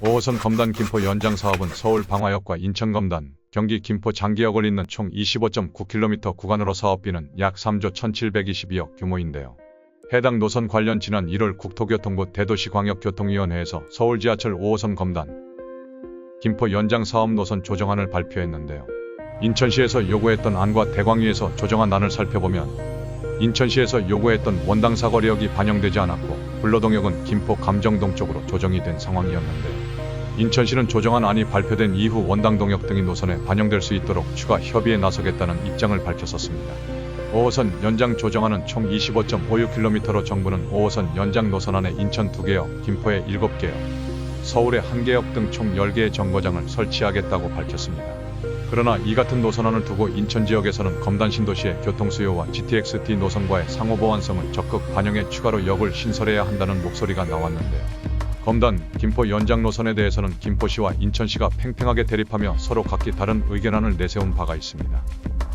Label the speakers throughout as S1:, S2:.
S1: 5호선 검단 김포 연장 사업은 서울 방화역과 인천 검단, 경기 김포 장기역을 잇는 총 25.9km 구간으로 사업비는 약 3조 1,722억 규모인데요. 해당 노선 관련 지난 1월 국토교통부 대도시광역교통위원회에서 서울 지하철 5호선 검단, 김포 연장 사업 노선 조정안을 발표했는데요. 인천시에서 요구했던 안과 대광위에서 조정안 안을 살펴보면 인천시에서 요구했던 원당 사거리역이 반영되지 않았고 불로동역은 김포 감정동 쪽으로 조정이 된 상황이었는데요. 인천시는 조정안 안이 발표된 이후 원당동역 등이 노선에 반영될 수 있도록 추가 협의에 나서겠다는 입장을 밝혔었습니다. 5호선 연장 조정안은 총 25.56km로 정부는 5호선 연장 노선안에 인천 2개역, 김포에 7개역, 서울에 1개역 등 총 10개의 정거장을 설치하겠다고 밝혔습니다. 그러나 이 같은 노선안을 두고 인천 지역에서는 검단 신도시의 교통수요와 GTX-D 노선과의 상호보완성을 적극 반영해 추가로 역을 신설해야 한다는 목소리가 나왔는데요. 검단, 김포 연장 노선에 대해서는 김포시와 인천시가 팽팽하게 대립하며 서로 각기 다른 의견안을 내세운 바가 있습니다.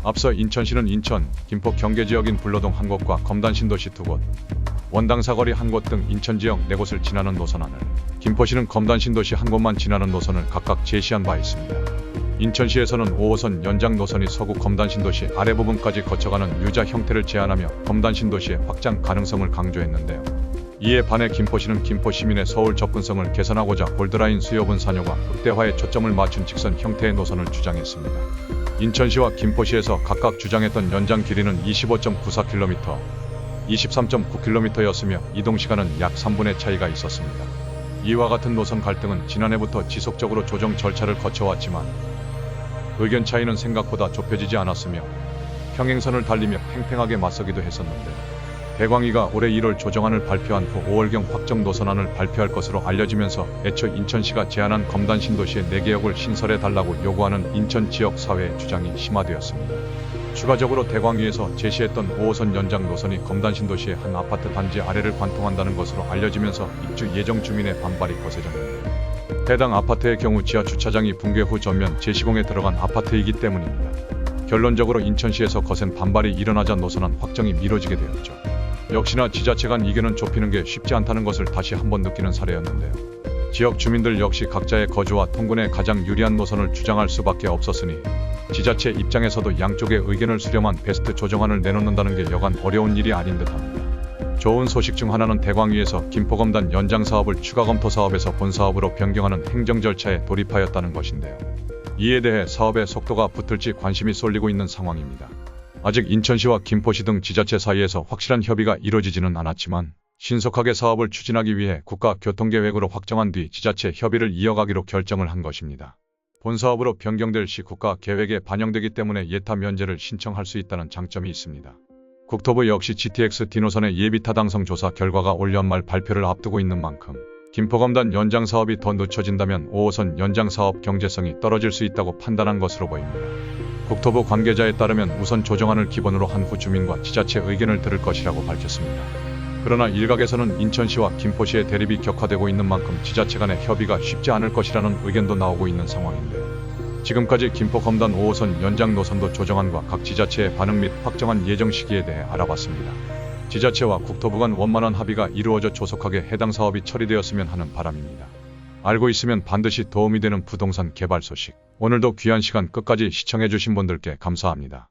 S1: 앞서 인천시는 인천, 김포 경계지역인 불로동 한 곳과 검단 신도시 두 곳, 원당 사거리 한 곳 등 인천 지역 네 곳을 지나는 노선안을, 김포시는 검단 신도시 한 곳만 지나는 노선을 각각 제시한 바 있습니다. 인천시에서는 5호선 연장 노선이 서구 검단 신도시 아래 부분까지 거쳐가는 U자 형태를 제한하며 검단 신도시의 확장 가능성을 강조했는데요. 이에 반해 김포시는 김포 시민의 서울 접근성을 개선하고자 골드라인 수요분 산효과 극대화에 초점을 맞춘 직선 형태의 노선을 주장했습니다. 인천시와 김포시에서 각각 주장했던 연장 길이는 25.94km, 23.9km였으며 이동시간은 약 3분의 차이가 있었습니다. 이와 같은 노선 갈등은 지난해부터 지속적으로 조정 절차를 거쳐왔지만 의견 차이는 생각보다 좁혀지지 않았으며 평행선을 달리며 팽팽하게 맞서기도 했었는데 대광위가 올해 1월 조정안을 발표한 후 5월경 확정 노선안을 발표할 것으로 알려지면서 애초 인천시가 제안한 검단 신도시의 4개역을 신설해달라고 요구하는 인천 지역 사회의 주장이 심화되었습니다. 추가적으로 대광위에서 제시했던 5호선 연장 노선이 검단 신도시의 한 아파트 단지 아래를 관통한다는 것으로 알려지면서 입주 예정 주민의 반발이 거세졌는데요. 해당 아파트의 경우 지하 주차장이 붕괴 후 전면 재시공에 들어간 아파트이기 때문입니다. 결론적으로 인천시에서 거센 반발이 일어나자 노선안 확정이 미뤄지게 되었죠. 역시나 지자체 간 이견은 좁히는 게 쉽지 않다는 것을 다시 한번 느끼는 사례였는데요. 지역 주민들 역시 각자의 거주와 통근에 가장 유리한 노선을 주장할 수밖에 없었으니 지자체 입장에서도 양쪽의 의견을 수렴한 베스트 조정안을 내놓는다는 게 여간 어려운 일이 아닌 듯합니다. 좋은 소식 중 하나는 대광위에서 김포검단 연장 사업을 추가 검토 사업에서 본사업으로 변경하는 행정 절차에 돌입하였다는 것인데요. 이에 대해 사업의 속도가 붙을지 관심이 쏠리고 있는 상황입니다. 아직 인천시와 김포시 등 지자체 사이에서 확실한 협의가 이뤄지지는 않았지만 신속하게 사업을 추진하기 위해 국가교통계획으로 확정한 뒤 지자체 협의를 이어가기로 결정을 한 것입니다. 본사업으로 변경될 시 국가계획에 반영되기 때문에 예타 면제를 신청할 수 있다는 장점이 있습니다. 국토부 역시 GTX-D 노선의 예비 타당성 조사 결과가 올 연말 발표를 앞두고 있는 만큼 김포검단 연장 사업이 더 늦춰진다면 5호선 연장 사업 경제성이 떨어질 수 있다고 판단한 것으로 보입니다. 국토부 관계자에 따르면 우선 조정안을 기본으로 한 후 주민과 지자체 의견을 들을 것이라고 밝혔습니다. 그러나 일각에서는 인천시와 김포시의 대립이 격화되고 있는 만큼 지자체 간의 협의가 쉽지 않을 것이라는 의견도 나오고 있는 상황인데요. 지금까지 김포검단 5호선 연장 노선도 조정안과 각 지자체의 반응 및 확정안 예정 시기에 대해 알아봤습니다. 지자체와 국토부 간 원만한 합의가 이루어져 조속하게 해당 사업이 처리되었으면 하는 바람입니다. 알고 있으면 반드시 도움이 되는 부동산 개발 소식. 오늘도 귀한 시간 끝까지 시청해주신 분들께 감사합니다.